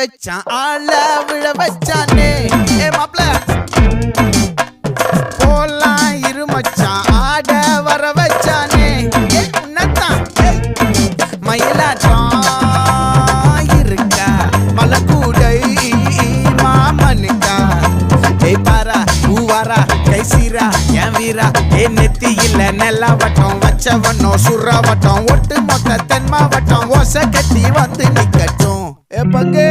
வச்சான் ஆள விழ வச்சானே ஏ மாப்ள போலாம் இருமச்சான் ஆட வர வச்சானே ஏ உன்னத்தான் மயிலாட்டம் இருக்கா மலக்கூடை மாமனுக்கா ஏய் பாரா பூவாரா கைசீரா என் வீரா ஏ நெத்தி இல்ல நெல்லா வட்டம் வச்சவனோ சுறா வட்டம் ஒட்டு மொத்த தென் மாவட்டம் ஓசை கட்டி வந்து நிக்கட்டும் ஏ பங்கே